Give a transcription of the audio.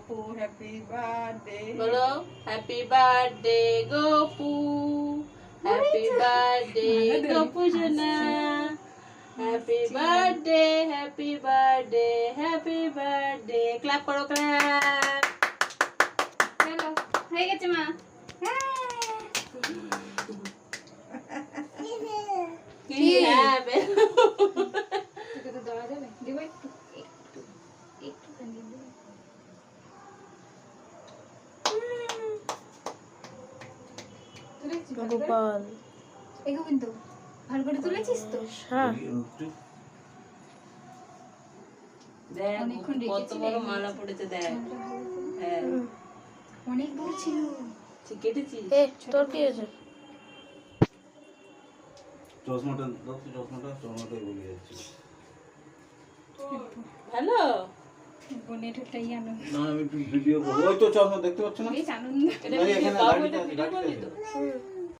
Gopu happy birthday বলো happy birthday Gopu, happy birthday Gopu সোনা, happy birthday, happy birthday, happy birthday. Clap করো, clap. চলো হয়ে গেছে মা। কি হবে? তোকে তো দেওয়া যাবে, দেবো একটু একটুখানি দেবো। তুলেছিস ভালো করে? গোপাল এই গোবিন্দ ভালো করে তুলেছিস তো? হ্যাঁ দেখ অনেকক্ষণ কত রেখেছিলে। বড় মালা পড়েছে দেখ। হ্যাঁ অনেক বড় ছিল। তুই কেটেছিস? এ তোর কি হয়েছে? চশমাটা দাও তো, চশমাটাই বলে যাচ্ছি। ভালো বোনের ওটাই আনন্দ, না আমি একটু ভিডিও করবো। ওই তো চশমা দেখতে পাচ্ছ না? বেশ আনন্দ। এটা এই ভিডিও এখানে পাবো, গাড়িতে এটা আছে, ভিডিও গাড়িতে করবি আছে। তো?